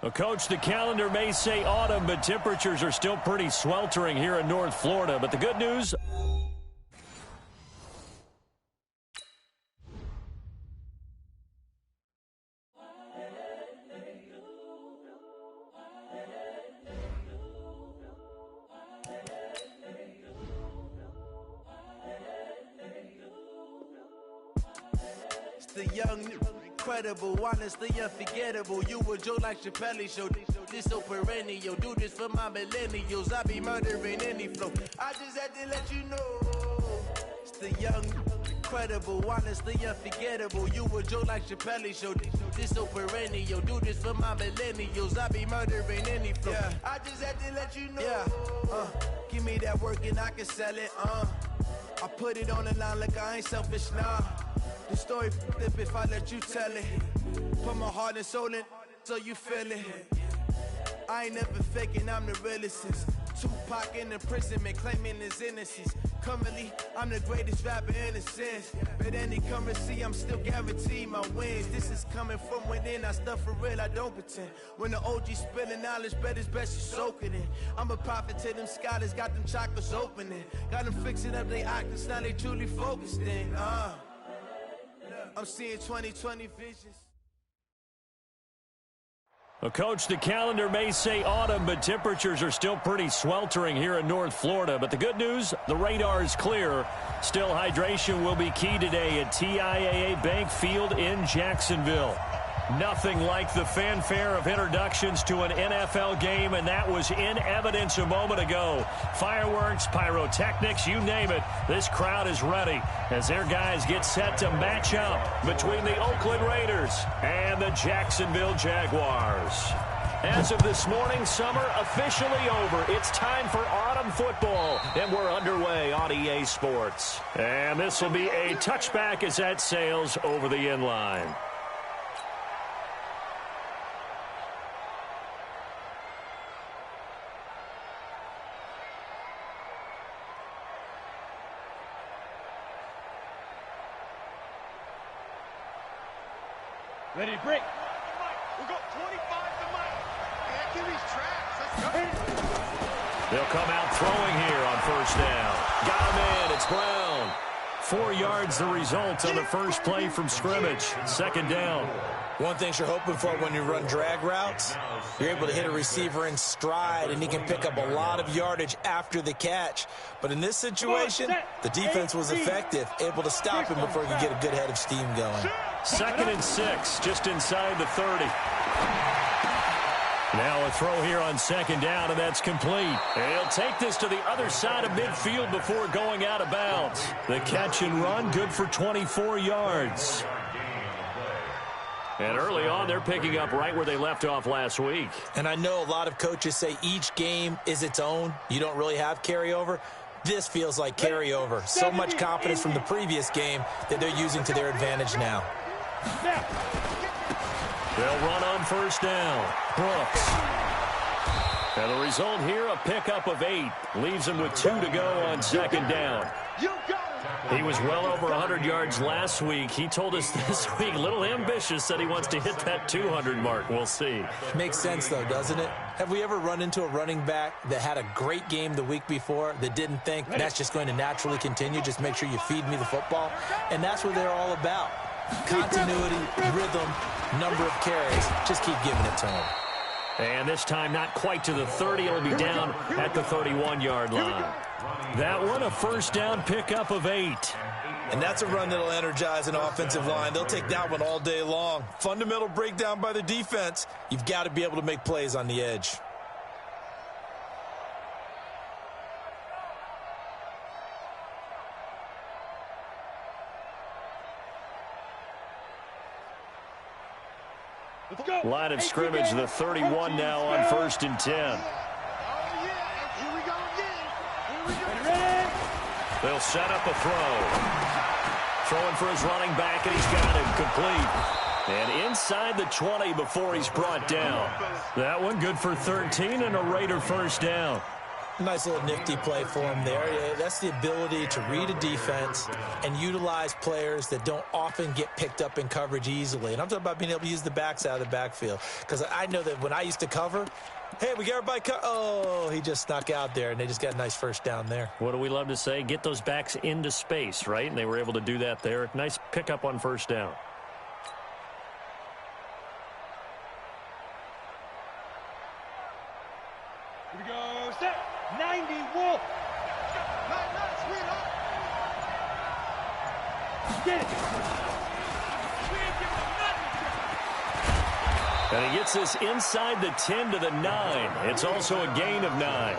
Well, Coach, the calendar may say autumn, but temperatures are still pretty sweltering here in North Florida. But the good news... The young, incredible, honestly unforgettable. You a joke like Chappelle show. This so perennial. Do this for my millennials. I be murdering any flow. I just had to let you know. It's the young, incredible, honestly unforgettable. You a joke like Chappelle show. This so perennial. Do this for my millennials. I be murdering any flow. Yeah. I just had to let you know. Yeah. Give me that work and I can sell it. I put it on the line like I ain't selfish, nah. The story flip if I let you tell it. Put my heart and soul in so you feel it. I ain't never faking, I'm the realest since Tupac in imprisonment, claiming his innocence. Currently, I'm the greatest rapper in a sense. But any currency, I'm still guaranteed my wins. This is coming from within, I stuff for real, I don't pretend. When the OG spilling knowledge, bet it's best you soak it in. I'm a prophet to them scholars, got them chakras opening. Got them fixing up their octaves, now they truly focused in. I'm seeing 2020 visions. Well, Coach, the calendar may say autumn, but temperatures are still pretty sweltering here in North Florida. But the good news, the radar is clear. Still, hydration will be key today at TIAA Bank Field in Jacksonville. Nothing like the fanfare of introductions to an NFL game, and that was in evidence a moment ago. Fireworks, pyrotechnics, you name it. This crowd is ready as their guys get set to match up between the Oakland Raiders and the Jacksonville Jaguars. As of this morning, summer officially over. It's time for autumn football, and we're underway on EA Sports. And this will be a touchback as that sails over the end line. Ready to break. We've got 25 to Mike. Yeah, give these tracks. Let's go. They'll come out throwing here on first down. Got him in. It's Brown. 4 yards the result on the first play from scrimmage. Second down. One thing you're hoping for when you run drag routes, you're able to hit a receiver in stride, and he can pick up a lot of yardage after the catch. But in this situation, the defense was effective, able to stop him before he could get a good head of steam going. 2nd and 6, just inside the 30. Now a throw here on second down, and that's complete. And he'll take this to the other side of midfield before going out of bounds. The catch and run, good for 24 yards. And early on, they're picking up right where they left off last week. And I know a lot of coaches say each game is its own. You don't really have carryover. This feels like carryover. So much confidence from the previous game that they're using to their advantage now. They'll run on first down. Brooks. And the result here, a pickup of 8. Leaves him with 2 to go on second down. He was well over 100 yards last week. He told us this week, a little ambitious, that he wants to hit that 200 mark. We'll see. Makes sense, though, doesn't it? Have we ever run into a running back that had a great game the week before that didn't think that's just going to naturally continue? Just make sure you feed me the football. And that's what they're all about. Continuity, rhythm, number of carries. Just keep giving it to him. And this time not quite to the 30. It'll be down at the 31-yard line. That one, a first down pickup of 8. And that's a run that'll energize an offensive line. They'll take that one all day long. Fundamental breakdown by the defense. You've got to be able to make plays on the edge. Line of scrimmage, the 31 now on 1st and 10. They'll set up a throw. Throwing for his running back, and he's got it complete. And inside the 20 before he's brought down. That one good for 13 and a Raider first down. Nice little nifty play for him there. Yeah, that's the ability to read a defense and utilize players that don't often get picked up in coverage easily. And I'm talking about being able to use the backs out of the backfield. Because I know that when I used to cover, hey, we got everybody oh, he just snuck out there, and they just got a nice first down there. What do we love to say? Get those backs into space, right? And they were able to do that there. Nice pickup on first down. Here we go, set. 90, Wolf. Get it. And he gets this inside the 10 to the 9. It's also a gain of 9.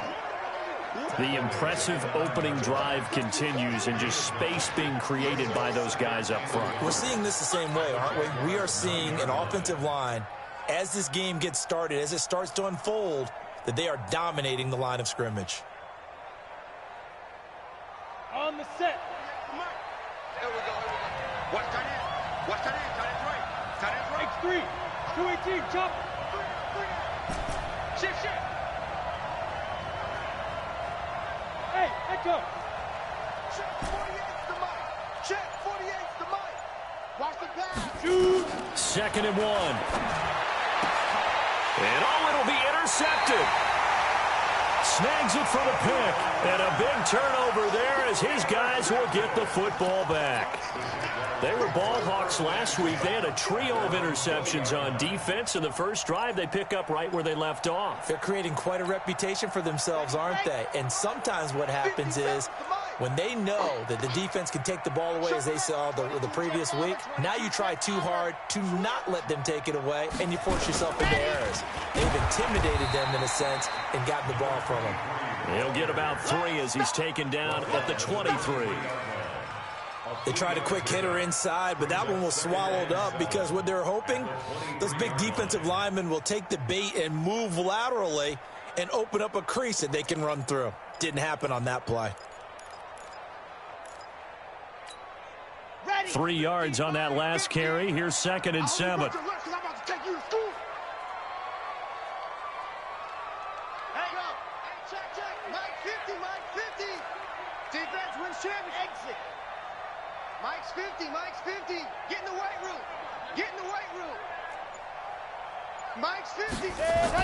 The impressive opening drive continues, and just space being created by those guys up front. We're seeing this the same way, aren't we? We are seeing an offensive line, as this game gets started, as it starts to unfold, that they are dominating the line of scrimmage. On the set. Here we go. Watch tight end. Watch tight end. Tight end's right. Tight end's right. X3. 218. Chop. Shift. Hey, echo. Check 48's the mic. Check 48's the mic. Watch the pass. Shoot. 2nd and 1. And it'll be intercepted. Snags it for the pick. And a big turnover there as his guys will get the football back. They were ball hawks last week. They had a trio of interceptions on defense. In the first drive, they pick up right where they left off. They're creating quite a reputation for themselves, aren't they? And sometimes what happens is when they know that the defense can take the ball away, as they saw the previous week, now you try too hard to not let them take it away, and you force yourself into errors. They've intimidated them in a sense and gotten the ball from them. He'll get about 3 as he's taken down at the 23. They tried a quick hitter inside, but that one was swallowed up because what they're hoping, those big defensive linemen will take the bait and move laterally and open up a crease that they can run through. Didn't happen on that play. 3 yards on that last carry. Here's 2nd and 7. Mike's 50. Get in the weight room. Get in the weight room. Mike's 50.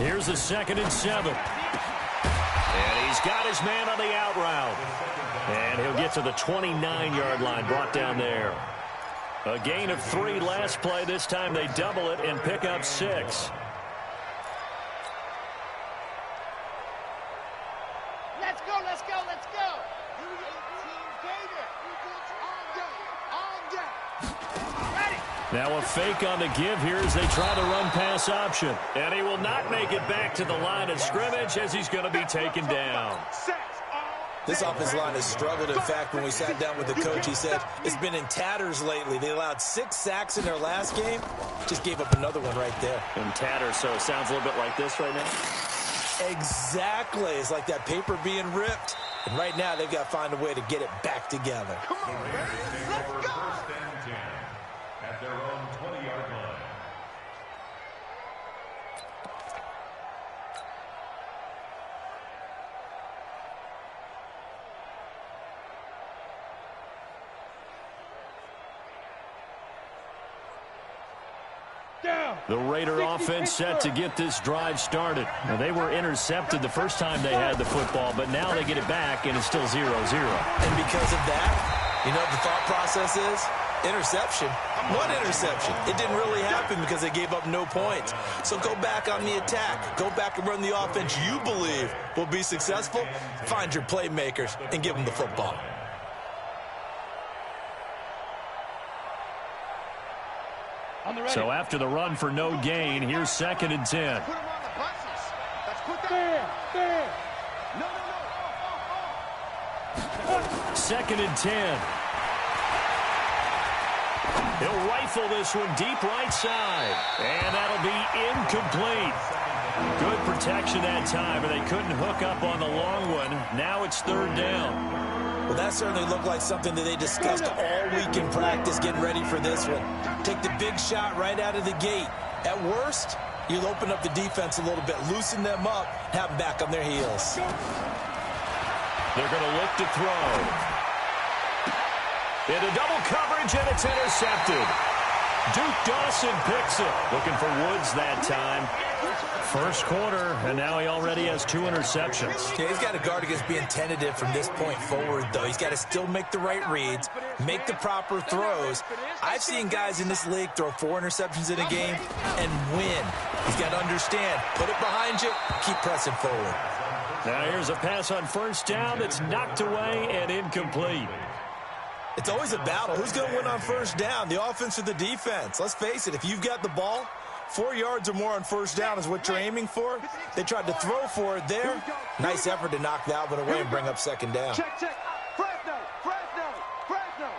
Here's the 2nd and 7. And he's got his man on the out route. And he'll get to the 29-yard line, brought down there. A gain of 3 last play. This time they double it and pick up 6. Let's go. Now a fake on the give here as they try the run-pass option. And he will not make it back to the line of scrimmage as he's going to be taken down. This offensive line has struggled. In fact, when we sat down with the coach, he said it's been in tatters lately. They allowed 6 sacks in their last game. Just gave up another one right there. In tatters, so it sounds a little bit like this right now? Exactly. It's like that paper being ripped. And right now, they've got to find a way to get it back together. Come on, man. Let's go. At their own 20-yard line. Down. The Raider offense set to get this drive started. Now, they were intercepted the first time they had the football, but now they get it back, and it's still 0-0. And because of that, you know what the thought process is? Interception. One interception. It didn't really happen because they gave up no points. So go back on the attack. Go back and run the offense you believe will be successful. Find your playmakers and give them the football. So after the run for no gain, here's 2nd and 10. Put him on the buses. Let's put that. There. No. 2nd and 10. He'll rifle this one deep right side. And that'll be incomplete. Good protection that time, and they couldn't hook up on the long one. Now it's 3rd down. Well, that certainly looked like something that they discussed all week in practice, getting ready for this one. Take the big shot right out of the gate. At worst, you'll open up the defense a little bit, loosen them up, have them back on their heels. They're going to look to throw. Into double coverage, and it's intercepted. Duke Dawson picks it. Looking for Woods that time. First quarter, and now he already has 2 interceptions. Yeah, he's got to guard against being tentative from this point forward, though. He's got to still make the right reads, make the proper throws. I've seen guys in this league throw 4 interceptions in a game and win. He's got to understand, put it behind you, keep pressing forward. Now here's a pass on first down that's knocked away and incomplete. It's always a battle. Who's going to win on first down, the offense or the defense? Let's face it, if you've got the ball, 4 yards or more on first down is what you're aiming for. They tried to throw for it there. Nice effort to knock that one away and bring up second down. Check, check. Fresno, Fresno, Fresno.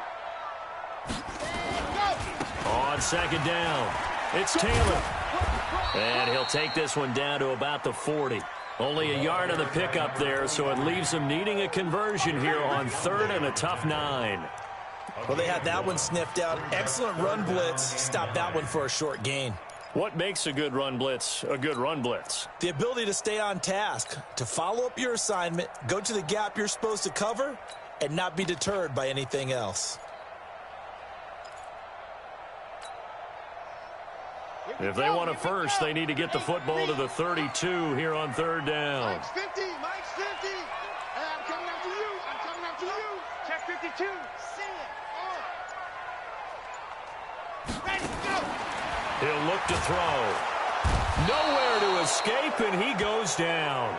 On second down, it's Taylor. And he'll take this one down to about the 40. Only a yard on the pickup there, so it leaves him needing a conversion here on 3rd and a tough 9. Well, they had that one sniffed out. Excellent run blitz. Stopped that one for a short gain. What makes a good run blitz a good run blitz? The ability to stay on task, to follow up your assignment, go to the gap you're supposed to cover, and not be deterred by anything else. If they want a first, they need to get the football to the 32 here on 3rd down. Mike's 50, Mike's 50. Hey, I'm coming after you. I'm coming after you. Check 52. See it. Ready, go. He'll look to throw. Nowhere to escape, and he goes down.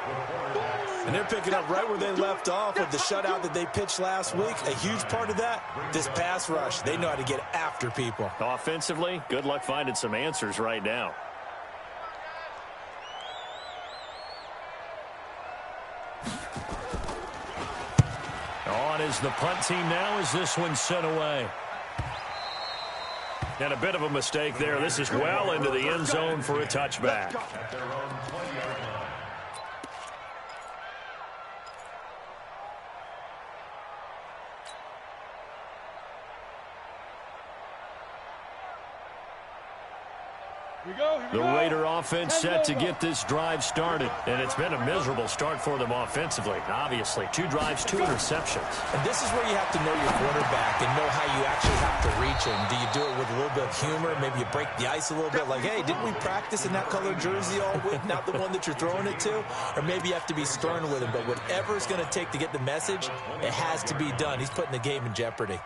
And they're picking up right where they left off with the shutout that they pitched last week. A huge part of that, this pass rush. They know how to get after people. Offensively, good luck finding some answers right now. On is the punt team now as this one's sent away. And a bit of a mistake there. This is well into the end zone for a touchback. At their own 20-yard line. The Raider offense set to get this drive started, and it's been a miserable start for them offensively. Obviously, 2 drives, 2 interceptions. And this is where you have to know your quarterback and know how you actually have to reach him. Do you do it with a little bit of humor? Maybe you break the ice a little bit, like, hey, didn't we practice in that colored jersey all week, not the one that you're throwing it to? Or maybe you have to be stern with him, but whatever it's going to take to get the message, it has to be done. He's putting the game in jeopardy.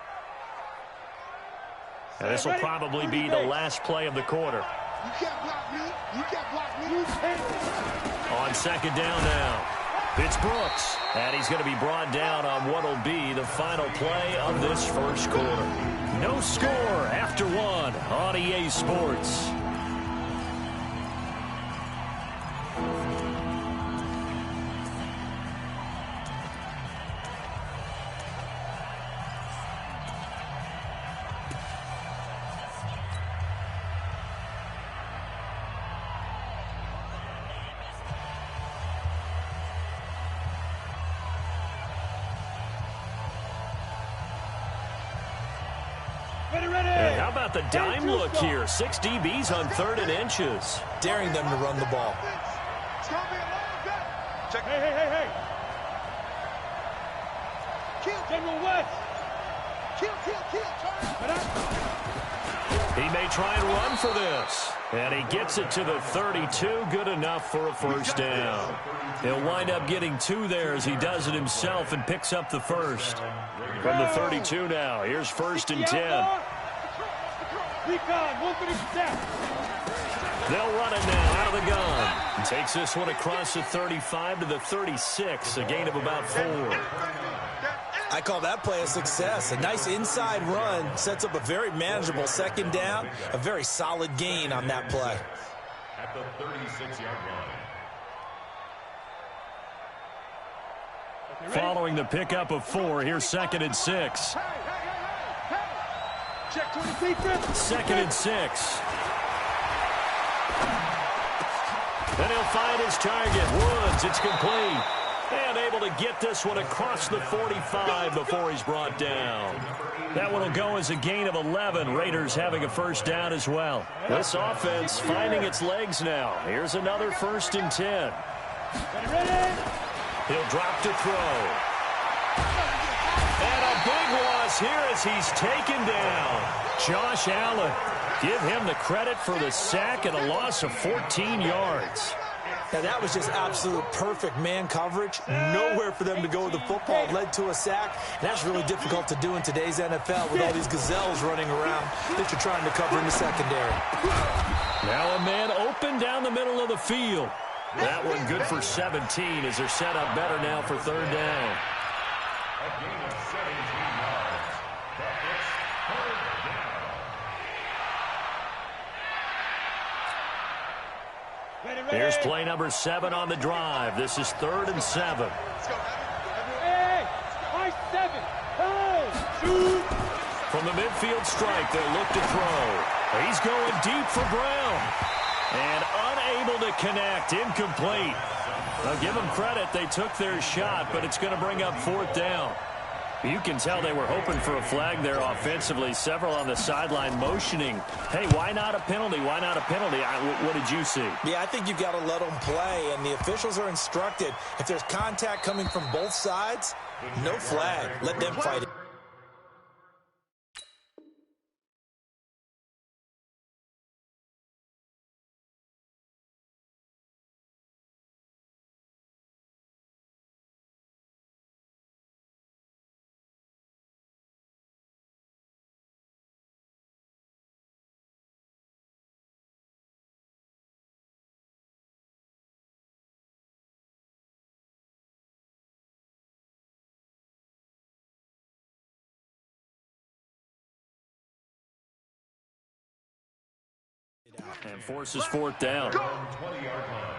And this will probably be the last play of the quarter. You can't block me. You can't block me. On second down now, it's Brooks. And he's going to be brought down on what will be the final play of this first quarter. No score after 1 on EA Sports. And how about the dime look here? 6 DBs on 3rd and inches. Daring them to run the ball. It's going to be a long day. Check. Hey. Kill. General West. Kill. Turn. He may try and run for this. And he gets it to the 32. Good enough for a first down. He'll wind up getting 2 there as he does it himself and picks up the first. From the 32 now, here's 1st and 10. They'll run it now out of the gun. And takes this one across the 35 to the 36, a gain of about 4. I call that play a success. A nice inside run sets up a very manageable second down. A very solid gain on that play. At the 36-yard line. Following the pickup of 4, here's 2nd and 6. Check 20 defense. 2nd and 6. And he'll find his target. Woods, it's complete. And able to get this one across the 45 before he's brought down. That one will go as a gain of 11. Raiders having a first down as well. This offense finding its legs now. Here's another 1st and 10. Ready? He'll drop to throw. big loss here as he's taken down. Josh Allen, give him the credit for the sack and a loss of 14 yards. Now, that was just absolute perfect man coverage. Nowhere for them to go with the football. Led to a sack. And that's really difficult to do in today's NFL with all these gazelles running around that you're trying to cover in the secondary. Now a man open down the middle of the field. That one good for 17 as they're set up better now for third down. A gain of 17 yards. But it's third down. Here's play number 7 on the drive. This is 3rd and 7. Hey, my 7. Shoot. From the midfield strike, they'll look to throw. He's going deep for Brown. And unable to connect. Incomplete. I'll give them credit. They took their shot, but it's going to bring up 4th down. You can tell they were hoping for a flag there offensively. Several on the sideline motioning. Hey, why not a penalty? Why not a penalty? What did you see? Yeah, I think you've got to let them play, and the officials are instructed. If there's contact coming from both sides, no flag. Let them fight it. And forces 4th down. 20-yard line.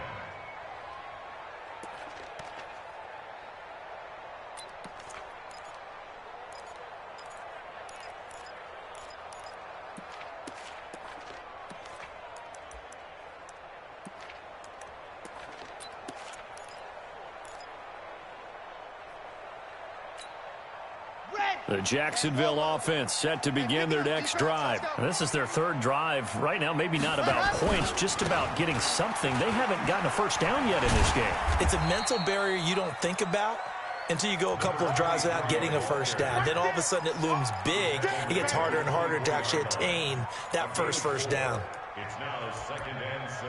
The Jacksonville offense set to begin their next drive. This is their 3rd drive. Right now, maybe not about points, just about getting something. They haven't gotten a first down yet in this game. It's a mental barrier you don't think about until you go a couple of drives without getting a first down. Then all of a sudden it looms big. It gets harder and harder to actually attain that first down. It's now 2nd and 6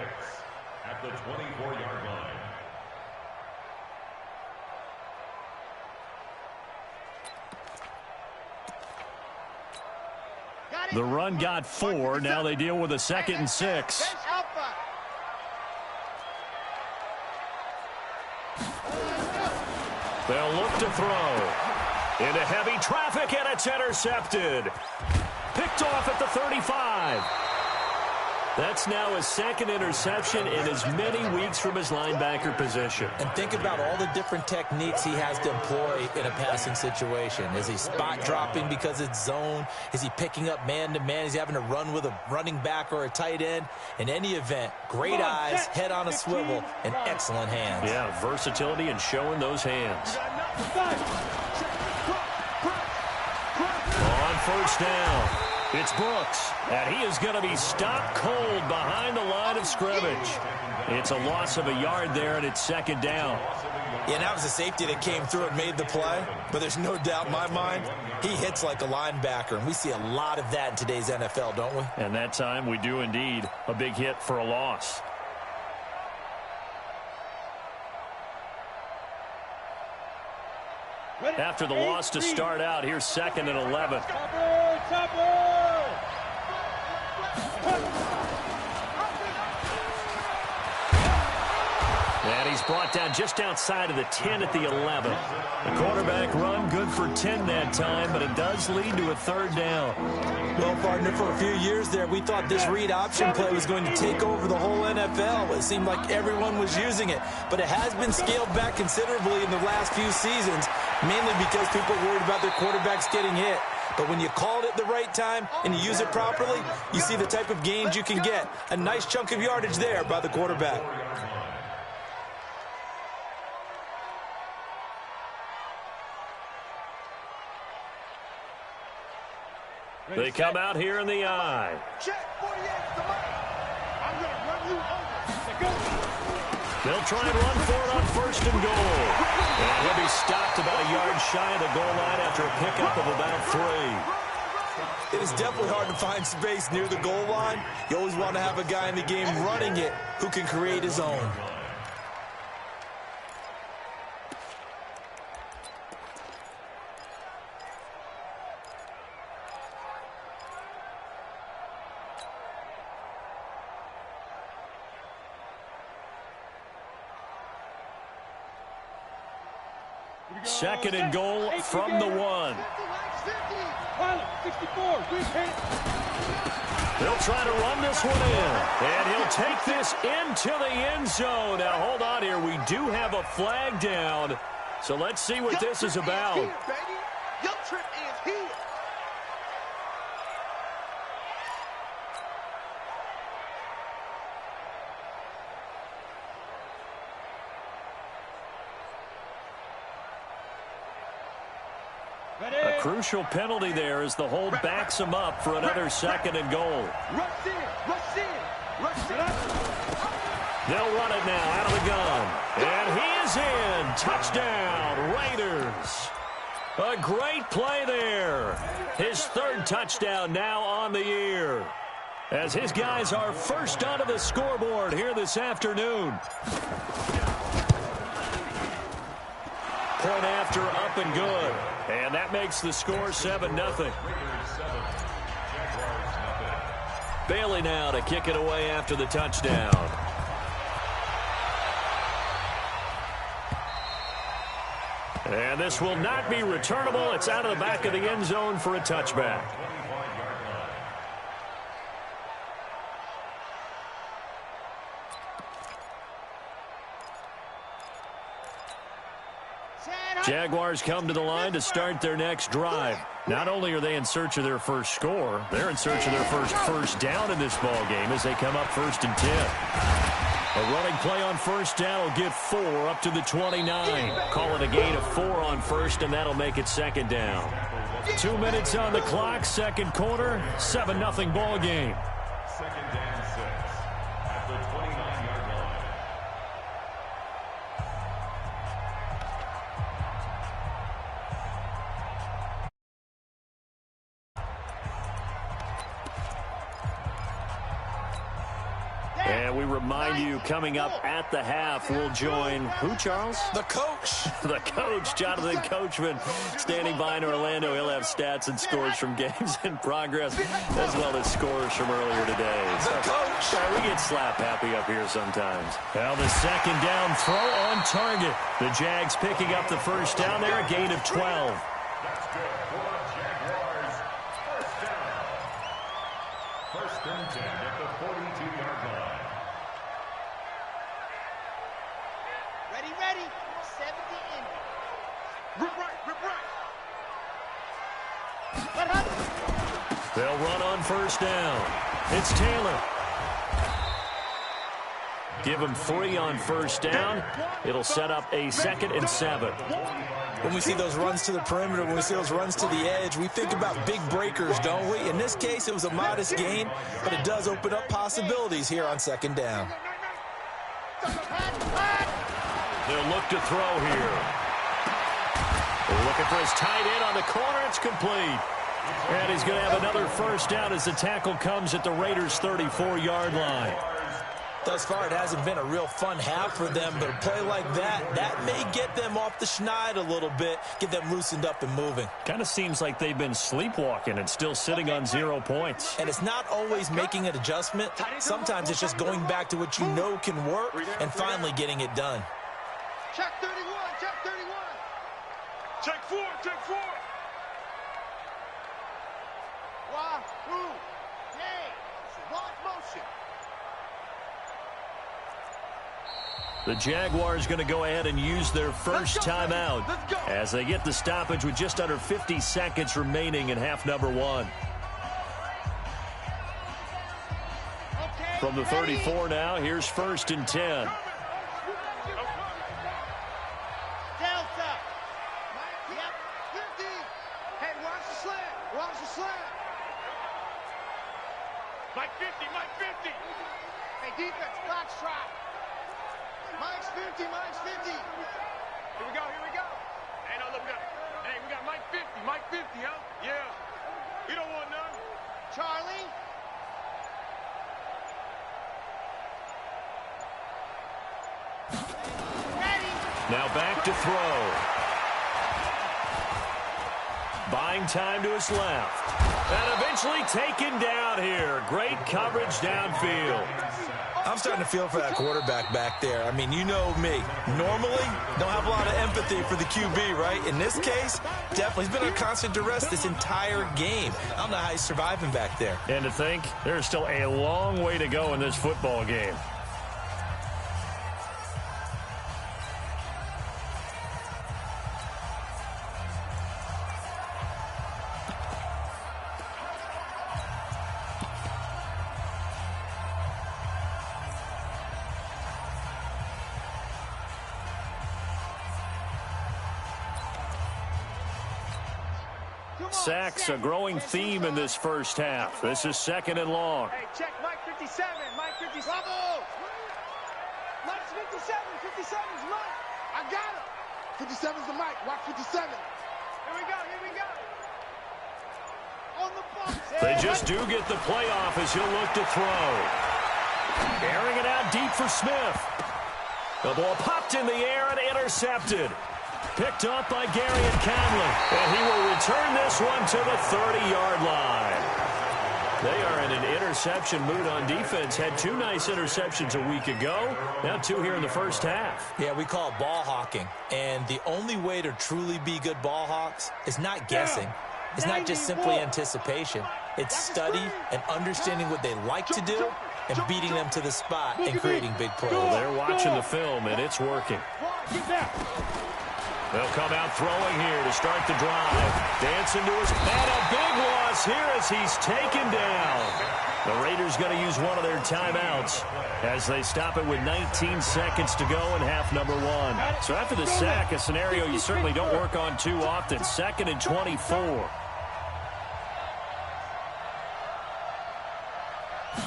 at the 24-yard line. The run got 4. Now they deal with a 2nd and 6. They'll look to throw. Into heavy traffic, and it's intercepted. Picked off at the 35. That's now his 2nd interception in as many weeks from his linebacker position. And think about all the different techniques he has to employ in a passing situation. Is he spot dropping because it's zone? Is he picking up man-to-man? Is he having to run with a running back or a tight end? In any event, great eyes, head on a swivel, and excellent hands. Yeah, versatility and showing those hands. On 1st down, it's Brooks, and he is going to be stopped cold behind the line of scrimmage. It's a loss of a yard there, and it's 2nd down. Yeah, that was a safety that came through and made the play, but there's no doubt in my mind he hits like a linebacker, and we see a lot of that in today's NFL, don't we? And that time we do indeed. A big hit for a loss. After the loss to start out, here's 2nd and 11. And he's brought down just outside of the 10 at the 11. The quarterback run good for 10 that time, but it does lead to a 3rd down. Well, partner, for a few years there, we thought this read option play was going to take over the whole NFL. It seemed like everyone was using it, but it has been scaled back considerably in the last few seasons, mainly because people are worried about their quarterbacks getting hit. But when you call it at the right time and you use it properly, you see the type of gains you can get. A nice chunk of yardage there by the quarterback. They come out here in the eye. Check, 48's the money. I'm going to run you over. They'll try and run for it on first and goal. And he'll be stopped about a yard shy of the goal line after a pickup of about 3. It is definitely hard to find space near the goal line. You always want to have a guy in the game running it who can create his own. Second and goal from the 1. They'll try to run this one in, and he'll take this into the end zone. Now, hold on here. We do have a flag down, so let's see what this is about. Your trip is here. A crucial penalty there as the hold backs him up for another second and goal. Rush in, rush in, rush in. They'll run it now out of the gun. And he is in. Touchdown, Raiders. A great play there. His third touchdown now on the year, as his guys are first onto the scoreboard here this afternoon. Point after, up and good. And that makes the score 7-0. Bailey now to kick it away after the touchdown. And this will not be returnable. It's out of the back of the end zone for a touchback. Jaguars come to the line to start their next drive. Not only are they in search of their first score, they're in search of their first down in this ball game as they come up 1st and 10. A running play on first down will get 4 up to the 29. Call it a gain of 4 on first, and that'll make it second down. 2 minutes on the clock, second quarter, 7-0 ball game. Second and 6 at the 29-yard line. And we remind you, coming up at the half, we'll join who, Charles? The coach. The coach, Jonathan Coachman, standing by in Orlando. He'll have stats and scores from games in progress, as well as scores from earlier today. The coach. We get slap happy up here sometimes. Well, the second down throw on target. The Jags picking up the first down there, a gain of 12. That's good for Jaguars. First down. First and 10 at the 42-yard line. Ready, ready. 70 in. Rip right, rip right. They'll run on first down. It's Taylor. Give him 3 on first down. It'll set up a 2nd and 7. When we see those runs to the perimeter, when we see those runs to the edge, we think about big breakers, don't we? In this case, it was a modest gain, but it does open up possibilities here on second down. They'll look to throw here. They're looking for his tight end on the corner. It's complete. And he's going to have another first down as the tackle comes at the Raiders' 34-yard line. Thus far, it hasn't been a real fun half for them, but a play like that may get them off the schneid a little bit, get them loosened up and moving. Kind of seems like they've been sleepwalking and still sitting on 0 points. And it's not always making an adjustment. Sometimes it's just going back to what you know can work and finally getting it done. Check 31, check 31. Check 4, check 4. Wahoo. Yay. Launch motion. The Jaguars going to go ahead and use their first timeout as they get the stoppage with just under 50 seconds remaining in half number 1. From the 34 now, here's 1st and 10. Delta. Yep. 50. Hey, watch the slant. Watch the slant. Mike 50, Mike 50. Hey, defense, box trap. Mike's 50, Mike's 50. Here we go, here we go. Hey, no, look, we got Mike 50, Mike 50, huh? Yeah. You don't want none. Charlie. Ready. Now back to throw. Buying time to his left. And eventually taken down here. Great coverage downfield. I'm starting to feel for that quarterback back there. I mean, you know me. Normally, don't have a lot of empathy for the QB, right? In this case, definitely. He's been under constant duress this entire game. I don't know how he's surviving back there. And to think, there's still a long way to go in this football game. Sacks, a growing theme in this first half. This is 2nd and long. Hey, check Mike 57, Mike 57. Bravo. Mike's 57, 57's Mike. I got him. 57's the Mike, watch 57. Here we go, here we go. On the box. They just do get the playoff as he'll look to throw. Airing it out deep for Smith. The ball popped in the air and intercepted. Picked up by Garrett Conley. And he will return this one to the 30-yard line. They are in an interception mood on defense. Had 2 nice interceptions a week ago. Now 2 here in the first half. Yeah, we call it ball hawking. And the only way to truly be good ball hawks is not guessing. It's not just simply anticipation. It's study and understanding what they like to do and beating them to the spot and creating big plays. Well, they're watching the film, and it's working. They'll come out throwing here to start the drive. Dancing to his... And a big loss here as he's taken down. The Raiders going to use one of their timeouts as they stop it with 19 seconds to go in half number 1. So after the sack, a scenario you certainly don't work on too often. 2nd and 24.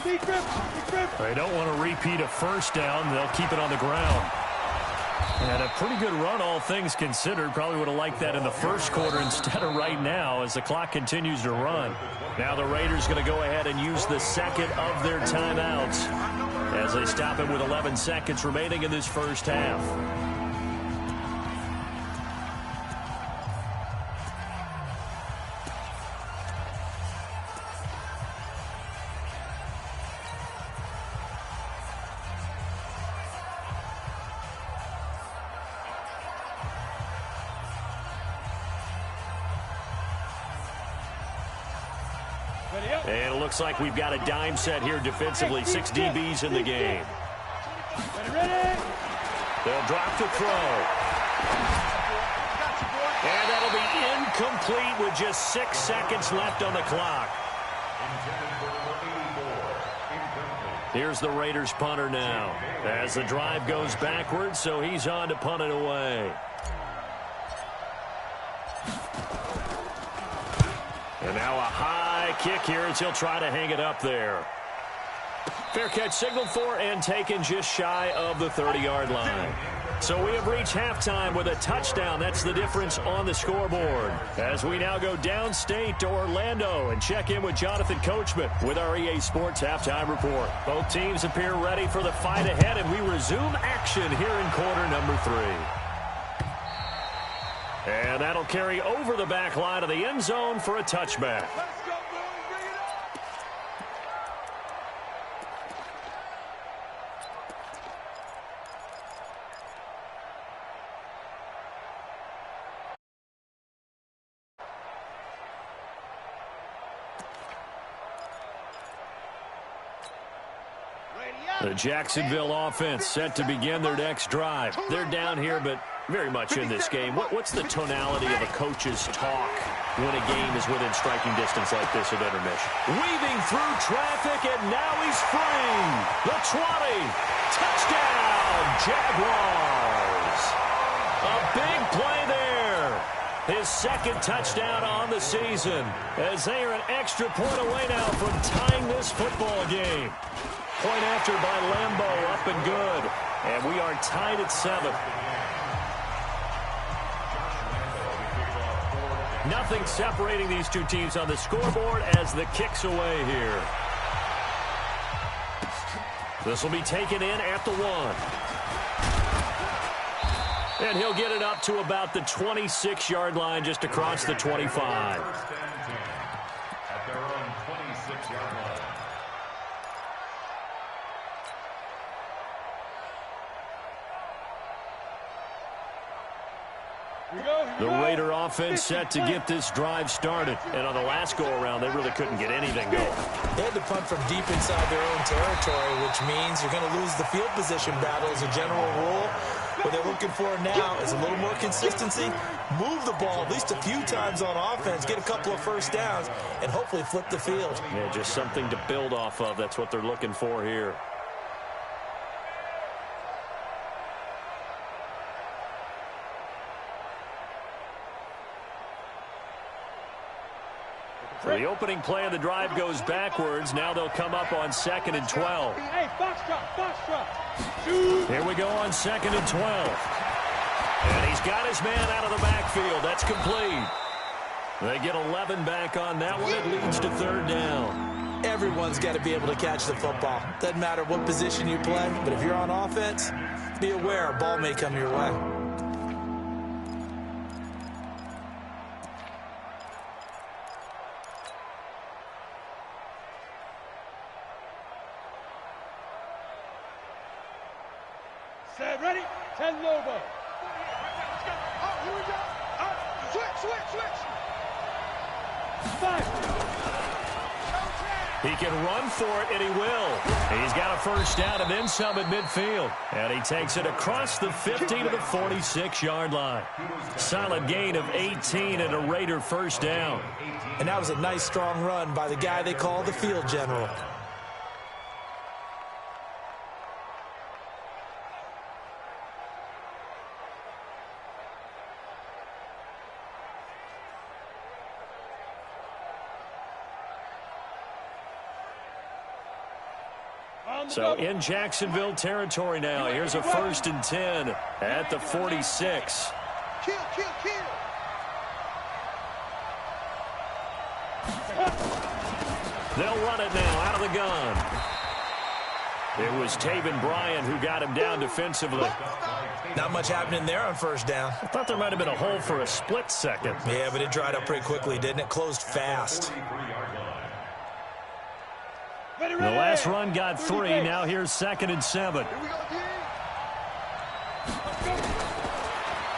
They don't want to repeat a first down. They'll keep it on the ground. And a pretty good run, all things considered. Probably would have liked that in the first quarter instead of right now as the clock continues to run. Now the Raiders going to go ahead and use the second of their timeouts as they stop it with 11 seconds remaining in this first half. And it looks like we've got a dime set here defensively. 6 DBs in the game. They'll drop the throw. And that'll be incomplete with just 6 seconds left on the clock. Here's the Raiders punter now as the drive goes backwards, so he's on to punt it away. And now a high kick here as he'll try to hang it up there. Fair catch signaled for and taken just shy of the 30-yard line. So we have reached halftime with a touchdown. That's the difference on the scoreboard. As we now go downstate to Orlando and check in with Jonathan Coachman with our EA Sports Halftime Report. Both teams appear ready for the fight ahead, and we resume action here in quarter number 3. And that'll carry over the back line of the end zone for a touchback. The Jacksonville offense set to begin their next drive. They're down here, but very much in this game. What's the tonality of a coach's talk when a game is within striking distance like this at intermission? Weaving through traffic, and now he's free. The 20. Touchdown, Jaguars. A big play there. His second touchdown on the season as they are an extra point away now from tying this football game. Point after by Lambeau, up and good. And we are tied at 7. Nothing separating these two teams on the scoreboard as the kick's away here. This will be taken in at the 1. And he'll get it up to about the 26-yard line, just across the 25. At their own 26-yard line. The Raider offense set to get this drive started. And on the last go-around, they really couldn't get anything going. They had to punt from deep inside their own territory, which means you're going to lose the field position battle as a general rule. What they're looking for now is a little more consistency. Move the ball at least a few times on offense, get a couple of first downs, and hopefully flip the field. Yeah, just something to build off of. That's what they're looking for here. So the opening play of the drive goes backwards. Now they'll come up on 2nd and 12. Hey, foxtrot. Here we go on 2nd and 12. And he's got his man out of the backfield. That's complete. They get 11 back on that one. It leads to 3rd down. Everyone's got to be able to catch the football. Doesn't matter what position you play, but if you're on offense, be aware a ball may come your way. Set, ready? 10 Lobo. Oh, here we go. Switch. 5. He can run for it, and he will. He's got a first down and then some at midfield. And he takes it across the 50 to the 46-yard line. Solid gain of 18 and a Raider first down. And that was a nice, strong run by the guy they call the field general. So in Jacksonville territory now. Here's a 1st and 10 at the 46. Kill. They'll run it now out of the gun. It was Taven Bryan who got him down defensively. Not much happening there on first down. I thought there might have been a hole for a split second. Yeah, but it dried up pretty quickly, didn't it? Closed fast. The last run got 3. Now here's 2nd and 7.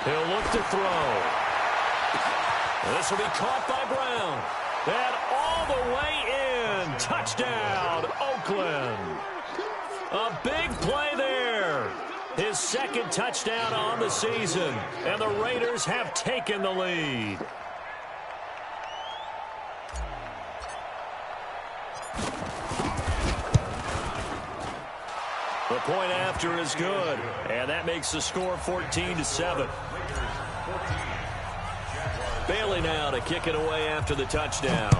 He'll look to throw. This will be caught by Brown. And all the way in. Touchdown, Oakland. A big play there. His 2nd touchdown on the season. And the Raiders have taken the lead. The point after is good, and that makes the score 14-7. Bailey now to kick it away after the touchdown.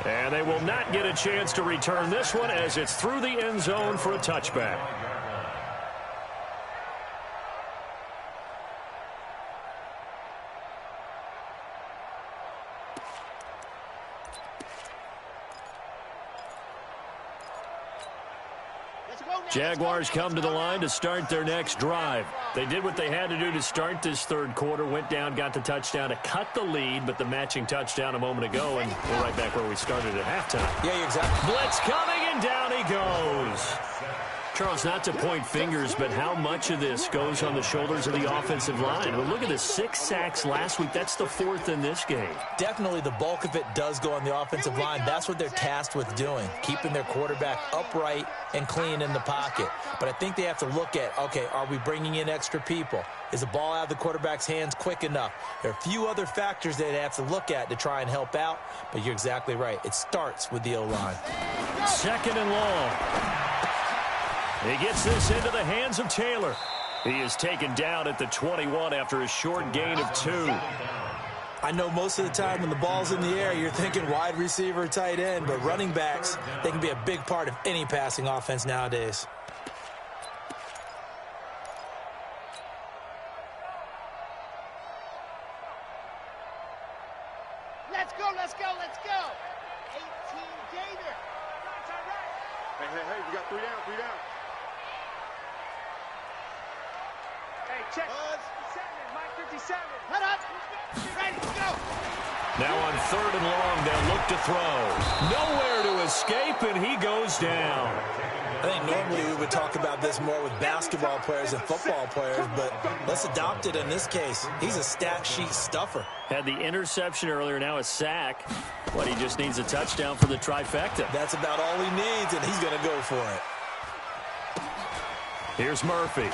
And they will not get a chance to return this one as it's through the end zone for a touchback. Jaguars come to the line to start their next drive. They did what they had to do to start this 3rd quarter, went down, got the touchdown to cut the lead, but the matching touchdown a moment ago, and we're right back where we started at halftime. Yeah, exactly. Blitz coming, and down he goes. Charles, not to point fingers, but how much of this goes on the shoulders of the offensive line? Well, look at the 6 sacks last week. That's the 4th in this game. Definitely the bulk of it does go on the offensive line. That's what they're tasked with doing, keeping their quarterback upright and clean in the pocket. But I think they have to look at, okay, are we bringing in extra people? Is the ball out of the quarterback's hands quick enough? There are a few other factors they have to look at to try and help out, but you're exactly right. It starts with the O-line. 2nd and long. He gets this into the hands of Taylor. He is taken down at the 21 after a short gain of 2. I know most of the time when the ball's in the air, you're thinking wide receiver, tight end, but running backs, they can be a big part of any passing offense nowadays. Let's go, let's go, let's go. 18 Gator. That's all right. Hey, we got 3 down, 3 down. Hey, check. 57, Mike 57. Head up. Ready, go. Now on 3rd and long, they'll look to throw. Nowhere to escape, and he goes down. I think normally we would talk about this more with basketball players and football players, but let's adopt it in this case. He's a stat sheet stuffer. Had the interception earlier, now a sack. But he just needs a touchdown for the trifecta. That's about all he needs, and he's going to go for it. Here's Murphy.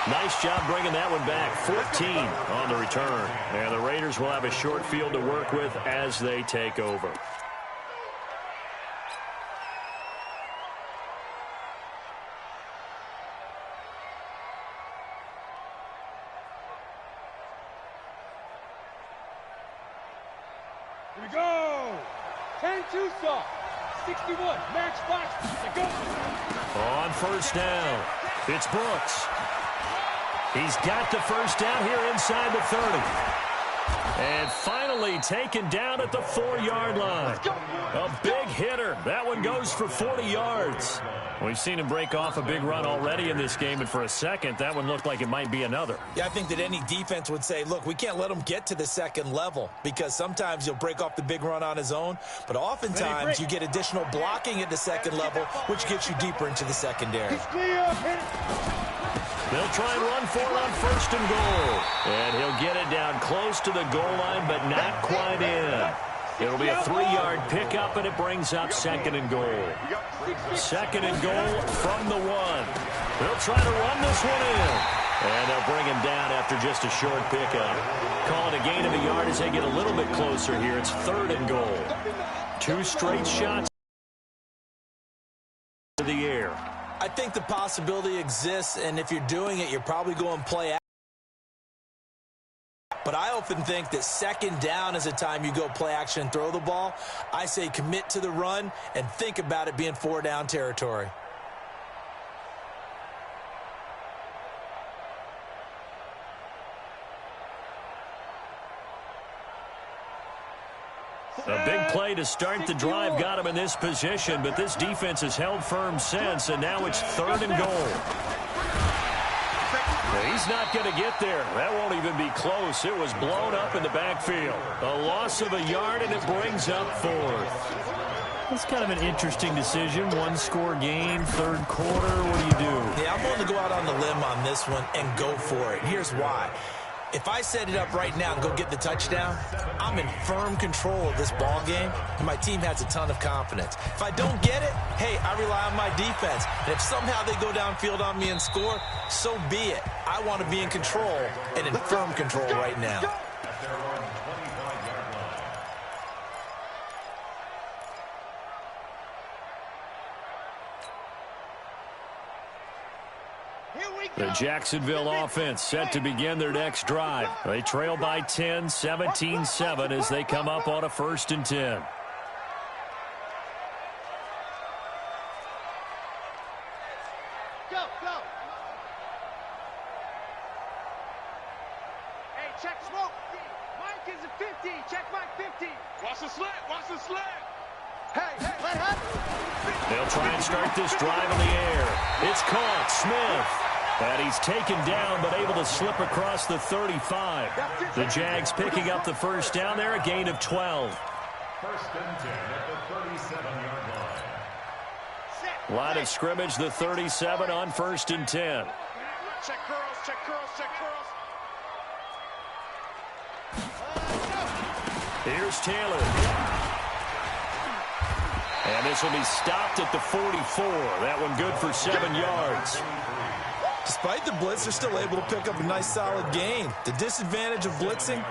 Nice job bringing that one back. 14 on the return. And the Raiders will have a short field to work with as they take over. Here we go. 10-2 saw. 61. Match box. Let's go. On 1st down, it's Brooks. He's got the 1st down here inside the 30. And finally taken down at the 4-yard line. A big hitter. That one goes for 40 yards. We've seen him break off a big run already in this game, and for a second, that one looked like it might be another. Yeah, I think that any defense would say, look, we can't let him get to the 2nd level because sometimes he'll break off the big run on his own, but oftentimes you get additional blocking at the 2nd level, which gets you deeper into the secondary. They'll try and run for it on 1st and goal. And he'll get it down close to the goal line, but not quite in. It'll be a 3-yard pickup, and it brings up 2nd and goal. 2nd and goal from the 1. They'll try to run this one in. And they'll bring him down after just a short pickup. Call it a gain of a yard as they get a little bit closer here. It's 3rd and goal. 2 straight shots to the air. I think the possibility exists, and if you're doing it, you're probably going play action. But I often think that 2nd down is a time you go play action and throw the ball. I say commit to the run and think about it being 4-down territory. A big play to start the drive got him in this position, but this defense has held firm since, and now it's 3rd and goal. He's not going to get there. That won't even be close. It was blown up in the backfield. A loss of a yard, and it brings up 4th. It's kind of an interesting decision. 1-score game, 3rd quarter. What do you do? Yeah, I'm willing to go out on the limb on this one and go for it. Here's why. If I set it up right now and go get the touchdown, I'm in firm control of this ball game, and my team has a ton of confidence. If I don't get it, hey, I rely on my defense. And if somehow they go downfield on me and score, so be it. I want to be in control and in firm control right now. The Jacksonville offense set to begin their next drive. They trail by 10, 17-7 as they come up on a 1st and 10. Go, go. Hey, check smoke. Mike is a 50. Check Mike 50. Watch the slant, watch the slant. Hey, what happened? They'll try and start this drive in the air. It's caught. Smith. And he's taken down, but able to slip across the 35. The Jags picking up the 1st down there, a gain of 12. 1st and 10 at the 37-yard line. Line of scrimmage, the 37 on 1st and 10. Check curls, check curls, check curls. Here's Taylor. And this will be stopped at the 44. That one good for 7 yards. Despite the blitz, they're still able to pick up a nice solid gain. The disadvantage of blitzing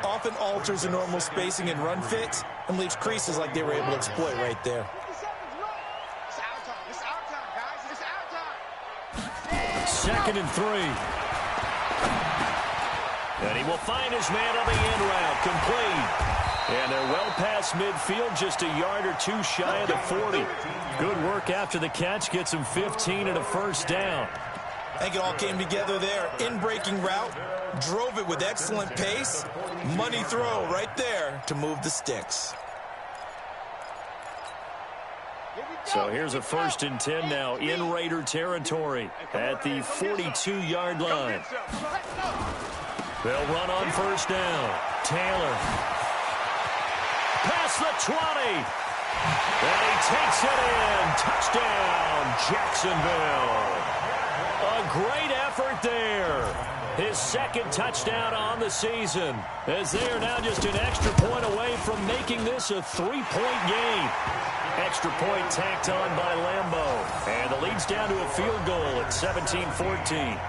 often alters the normal spacing and run fits and leaves creases like they were able to exploit right there. It's our time. It's our time, guys. It's our time. 2nd and 3. And he will find his man on the in route. Complete. And they're well past midfield, just a yard or two shy of the 40. Good work after the catch. Gets him 15 and a first down. I think it all came together there. In-breaking route. Drove it with excellent pace. Money throw right there to move the sticks. So here's a 1st and 10 now in Raider territory at the 42-yard line. They'll run on 1st down. Taylor. Past the 20. And he takes it in. Touchdown, Jacksonville. A great effort there. His 2nd touchdown on the season, as they are now just an extra point away from making this a 3-point game. Extra point tacked on by Lambeau. And the lead's down to a field goal at 17-14.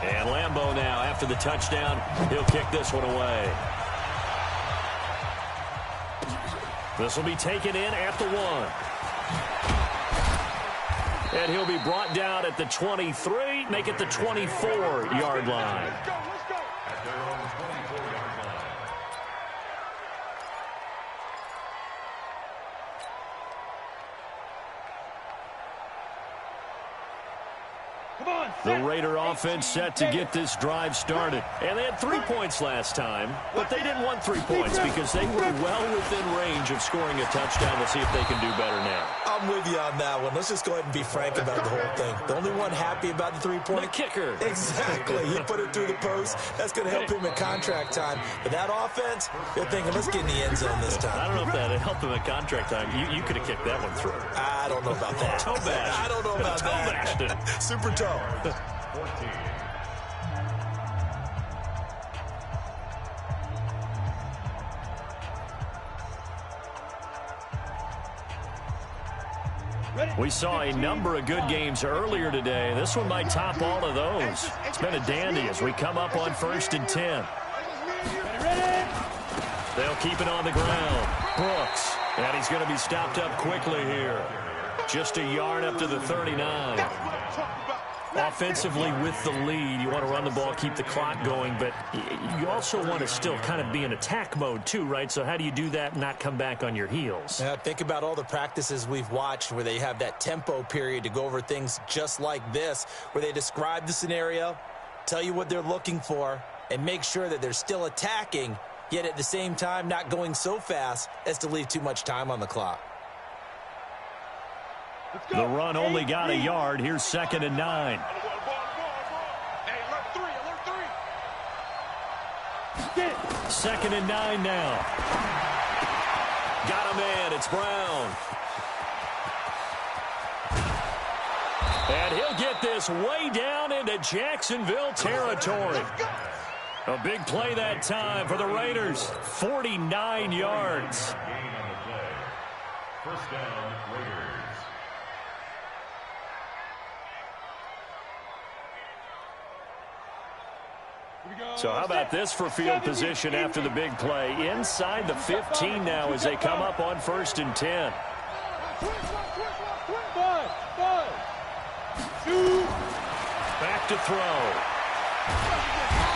And Lambeau now, after the touchdown, he'll kick this one away. This will be taken in at the 1. And he'll be brought down at the 23, make it the 24-yard line. The Raider offense set to get this drive started. And they had 3 points last time, but they didn't want 3 points because they were well within range of scoring a touchdown. Let's see if they can do better now. I'm with you on that one. Let's just go ahead and be frank about the whole thing. The only one happy about the 3-point. The kicker. Exactly. He put it through the post. That's going to help him at contract time. But that offense, they're thinking, let's get in the end zone this time. I don't know if that helped him at contract time. You could have kicked that one through. I don't know about that. Toe bash. I don't know about toe that. Bashed it. Super toe. 14. We saw a number of good games earlier today. This one might top all of those. It's been a dandy as we come up on 1st and 10. They'll keep it on the ground. Brooks. And he's going to be stopped up quickly here. Just a yard up to the 39. Offensively with the lead, you want to run the ball, keep the clock going, but you also want to still kind of be in attack mode too, right? So how do you do that and not come back on your heels? Think about all the practices we've watched where they have that tempo period to go over things just like this, where they describe the scenario, tell you what they're looking for, and make sure that they're still attacking, yet at the same time not going so fast as to leave too much time on the clock. The run only got a yard. Here's 2nd and 9. Hey, alert 3. 2nd and 9 now. Got a man. It's Brown. And he'll get this way down into Jacksonville territory. A big play that time for the Raiders. 49 yards. Gain on the play. 1st down, Raiders. So how about this for field position after the big play? Inside the 15 now as they come up on 1st and 10. Back to throw.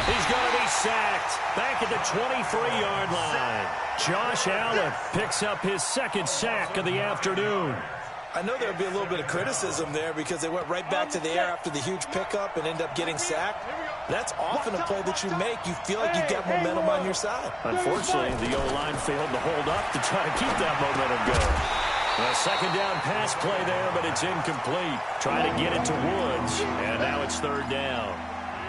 He's going to be sacked. Back at the 23-yard line. Josh Allen picks up his 2nd sack of the afternoon. I know there'll be a little bit of criticism there because they went right back to the air after the huge pickup and end up getting sacked. That's often a play that you make. You feel like you've got momentum on your side. Unfortunately, the O-line failed to hold up to try to keep that momentum going. A 2nd down pass play there, but it's incomplete. Try to get it to Woods, and now it's 3rd down.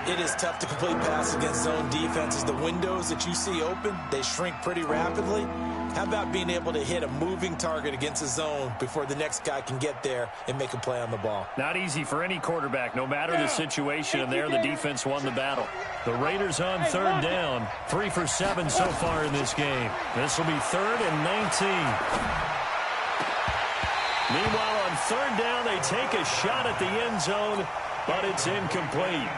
It is tough to complete passes against zone defenses. The windows that you see open, they shrink pretty rapidly. How about being able to hit a moving target against a zone before the next guy can get there and make a play on the ball? Not easy for any quarterback, no matter the situation, and there the defense won the battle. The Raiders on 3rd down, 3 for 7 so far in this game. This will be 3rd and 19. Meanwhile, on 3rd down, they take a shot at the end zone, but it's incomplete.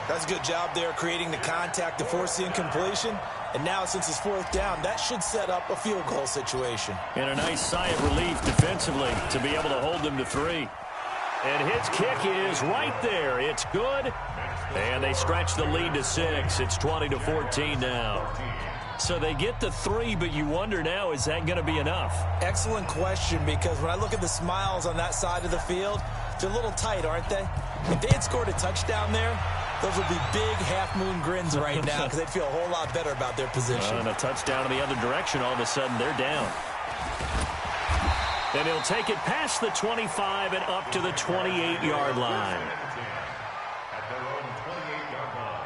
That's a good job there creating the contact to force the incompletion. And now since it's fourth down, that should set up a field goal situation. And a nice sigh of relief defensively to be able to hold them to 3. And his kick is right there. It's good. And they stretch the lead to 6. It's 20-14 now. So they get the 3, but you wonder now, is that going to be enough? Excellent question, because when I look at the smiles on that side of the field, they're a little tight, aren't they? If they had scored a touchdown there, those would be big half-moon grins right now because they'd feel a whole lot better about their position. And a touchdown in the other direction, all of a sudden they're down. And he'll take it past the 25 and up to the 28-yard line. At their own 28-yard line.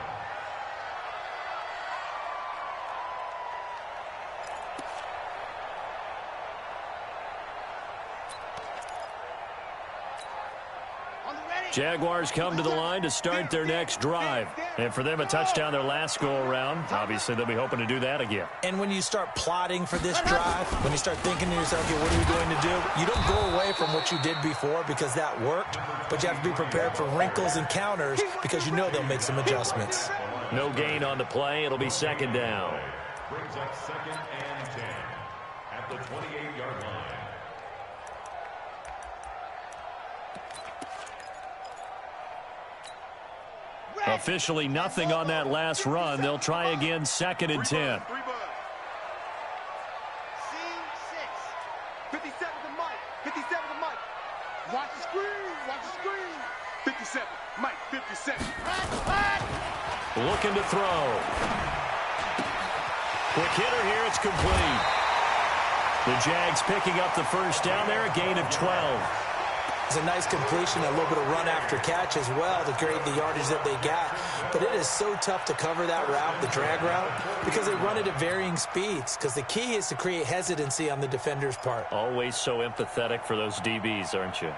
Jaguars come to the line to start their next drive. And for them, a touchdown their last go-around. Obviously, they'll be hoping to do that again. And when you start plotting for this drive, when you start thinking to yourself, okay, what are we going to do? You don't go away from what you did before because that worked, but you have to be prepared for wrinkles and counters because you know they'll make some adjustments. No gain on the play. It'll be second down. Brings up 2nd and 10 at the 28-yard line. Officially nothing on that last run. They'll try again, 2nd and 10. 57 to Mike. 57 to Mike. Watch the screen. Watch the screen. 57. Mike, 57. Looking to throw. Quick hitter here. It's complete. The Jags picking up the first down there, a gain of 12. It's a nice completion, a little bit of run after catch as well to create the yardage that they got. But it is so tough to cover that route, the drag route, because they run it at varying speeds. Because the key is to create hesitancy on the defender's part. Always so empathetic for those DBs, aren't you?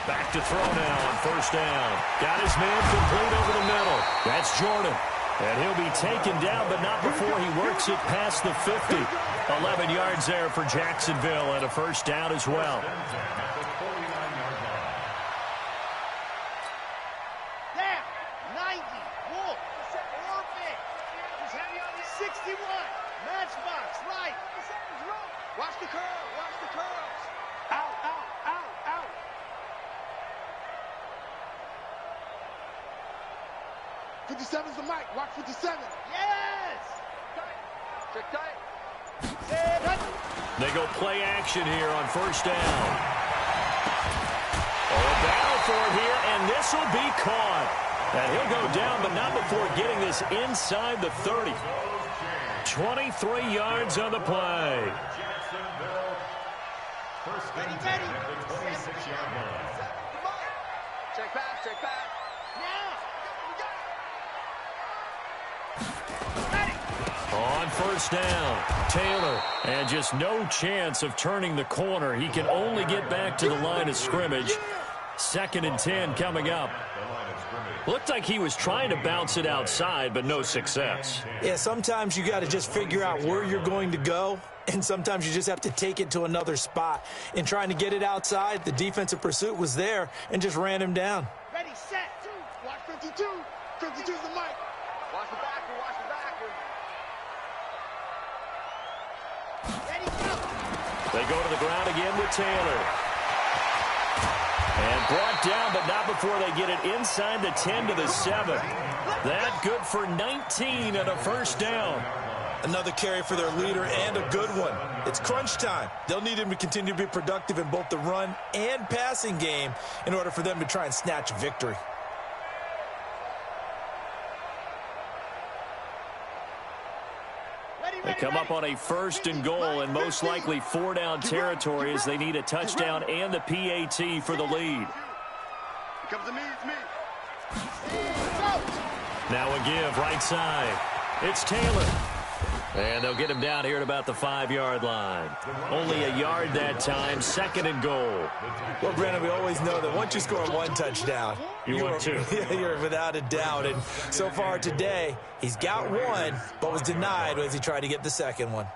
Back to throw now on first down. Got his man complete over the middle. That's Jordan. And he'll be taken down, but not before he works it past the 50. 11 yards there for Jacksonville and a first down as well. Down. 90. Wolf. Orbit. 61. Matchbox. Right. Watch the curl. Watch the curls. Out, out, out, out. 57's the mic. Watch 57. Yes! Check tight. They go play action here on first down. Oh, a battle for it here, and this will be caught. And he'll go down, but not before getting this inside the 30. 23 yards on the play. First and 10 at the 26-yard line. Check back, check back. On first down, Taylor, and just no chance of turning the corner. He can only get back to the line of scrimmage. 2nd and 10 coming up. Looked like he was trying to bounce it outside, but no success. Yeah, sometimes you got to just figure out where you're going to go, and sometimes you just have to take it to another spot. In trying to get it outside, the defensive pursuit was there and just ran him down. Ready, set, 2. Watch 52. 52's the mic. Watch the backer, watch the backer. Ready, go. They go to the ground again with Taylor. And brought down, but not before they get it inside the 10 to the 7. That good for 19 and a first down. Another carry for their leader and a good one. It's crunch time. They'll need him to continue to be productive in both the run and passing game in order for them to try and snatch victory. They come up on a 1st and goal and most likely 4-down territory as they need a touchdown and the PAT for the lead. Here comes the me, it's me. Now a give right side. It's Taylor. And they'll get him down here at about the 5-yard line. Only a yard that time, 2nd and goal. Well, Brandon, we always know that once you score one touchdown, you're without a doubt. And so far today, he's got one, but was denied as he tried to get the second one.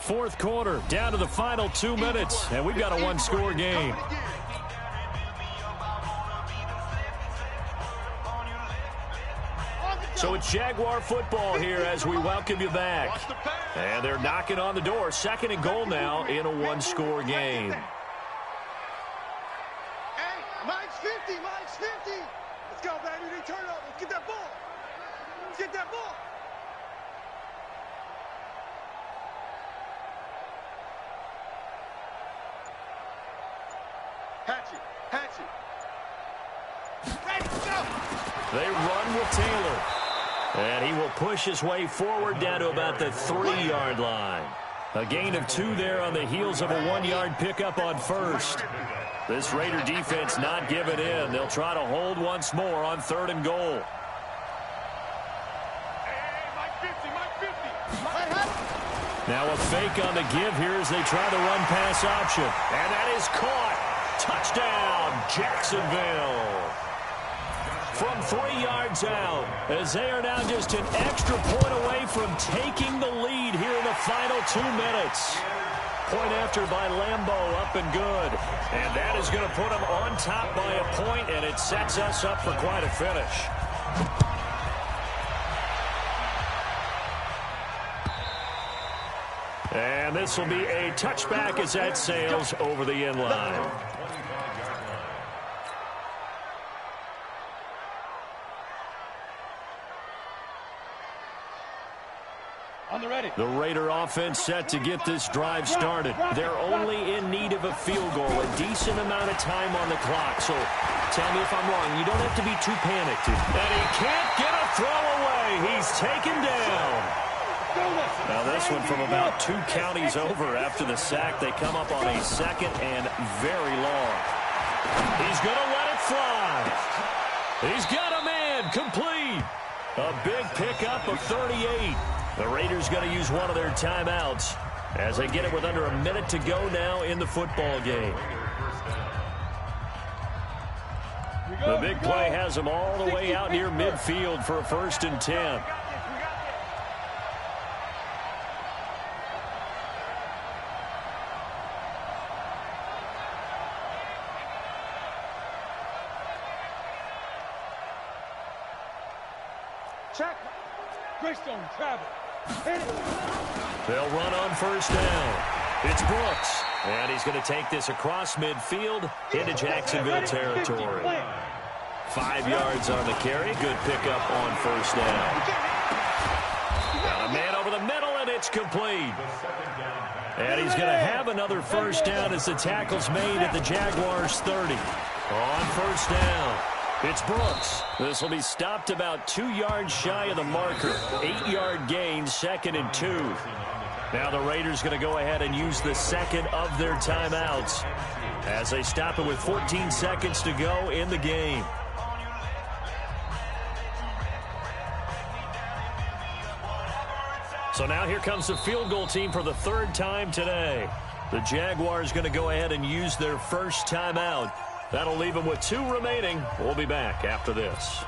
4th quarter, down to the final 2 minutes, and we've got a one-score game. So it's Jaguar football here as we welcome you back. And they're knocking on the door. 2nd and goal now in a one-score game. Hey, Mike's 50, Mike's 50. Let's go, baby. They turn up. Let's get that ball. Let's get that ball. Hatchet, hatchet. Ready, go. They run with Taylor. And he will push his way forward down to about the 3-yard line. A gain of 2 there on the heels of a 1-yard pickup on first. This Raider defense not giving in. They'll try to hold once more on 3rd and goal. Hey, Mike 50, Mike 50. Now a fake on the give here as they try the run pass option. And that is caught. Touchdown, Jacksonville. From 3 yards out, as they are now just an extra point away from taking the lead here in the final 2 minutes. Point after by Lambeau, up and good. And that is going to put them on top by a point, and it sets us up for quite a finish. And this will be a touchback as that sails over the end line. The Raider offense set to get this drive started. They're only in need of a field goal, a decent amount of time on the clock. So tell me if I'm wrong. You don't have to be too panicked. And he can't get a throw away. He's taken down. Now this one from about 2 counties over after the sack. They come up on a 2nd and very long. He's going to let it fly. He's got a man complete. A big pickup of 38. The Raiders going to use one of their timeouts as they get it with under a minute to go now in the football game. The big play has them all the way out near midfield for a 1st and 10. Check. Greystone, travel. They'll run on 1st down. It's Brooks. And he's going to take this across midfield into Jacksonville territory. 5 yards on the carry. Good pickup on 1st down. Got a man over the middle, and it's complete. And he's going to have another 1st down as the tackle's made at the Jaguars' 30. On 1st down. It's Brooks. This will be stopped about 2 yards shy of the marker. 8-yard gain, 2nd and 2. Now the Raiders going to go ahead and use the 2nd of their timeouts as they stop it with 14 seconds to go in the game. So now here comes the field goal team for the 3rd time today. The Jaguars going to go ahead and use their 1st timeout. That'll leave them with 2 remaining. We'll be back after this.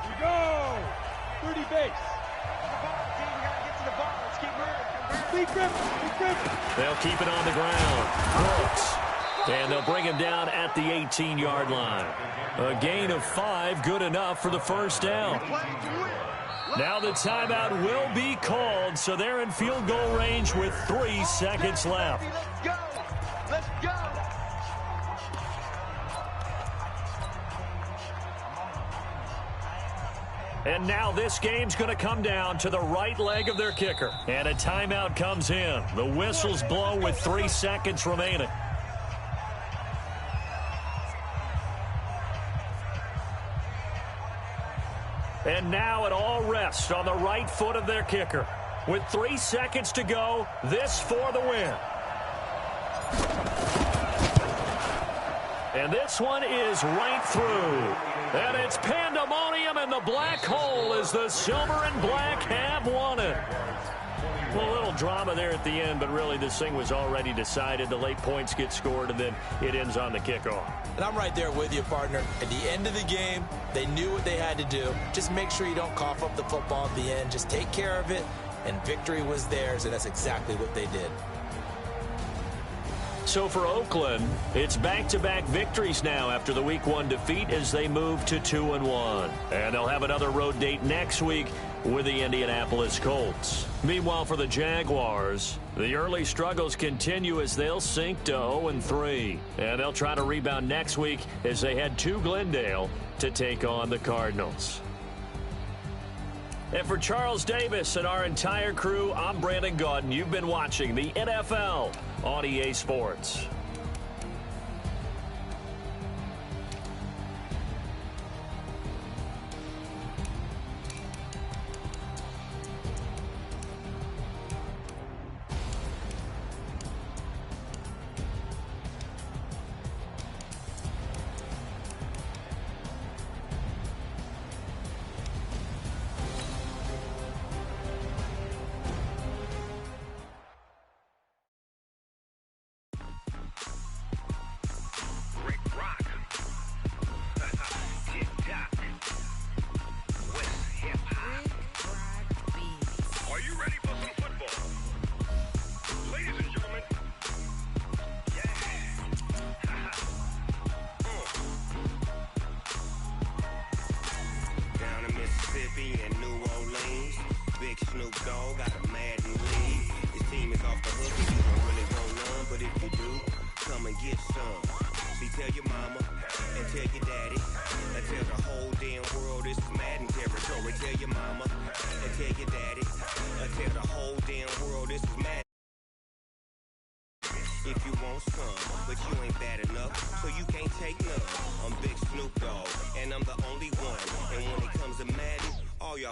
We go. 30 base. Big grip. They'll keep it on the ground. Brooks. And they'll bring him down at the 18-yard line. A gain of 5, good enough for the 1st down. Now the timeout will be called, so they're in field goal range with 3 seconds left. Let's go. Let's go. And now this game's going to come down to the right leg of their kicker. And a timeout comes in. The whistles blow with 3 seconds remaining. And now it all rests on the right foot of their kicker. With 3 seconds to go, this for the win. And this one is right through. And it's pandemonium in the black hole as the silver and black have won it. Well, a little drama there at the end, but really this thing was already decided. The late points get scored, and then it ends on the kickoff. And I'm right there with you, partner. At the end of the game, they knew what they had to do. Just make sure you don't cough up the football at the end. Just take care of it, and victory was theirs, and that's exactly what they did. So for Oakland, it's back-to-back victories now after the Week 1 defeat as they move to 2-1. And they'll have another road date next week with the Indianapolis Colts. Meanwhile, for the Jaguars, the early struggles continue as they'll sink to 0-3. And they'll try to rebound next week as they head to Glendale to take on the Cardinals. And for Charles Davis and our entire crew, I'm Brandon Gaudin. You've been watching the NFL on EA Sports.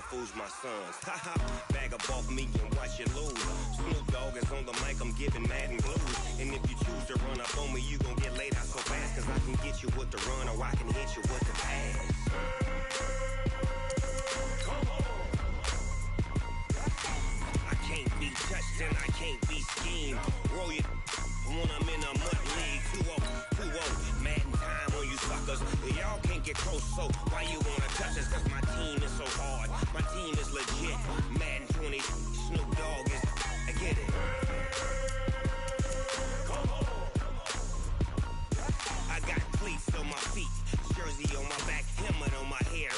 Fools my sons. Haha, bag up off me and watch you lose. Snoop Dogg is on the mic, I'm giving Madden blues. And if you choose to run up on me, you gon' get laid out so fast. Cause I can get you with the run or I can hit you with the pass. I can't be touched and I can't be schemed. Roll you when I'm in a mud league. 2-0, Madden time on you suckers. Y'all can't get close, so why you wanna touch us? Cause my team is so hard. My team is legit. Madden 20, Snoop Dogg is. I get it. I got cleats on my feet, jersey on my back, helmet on my head.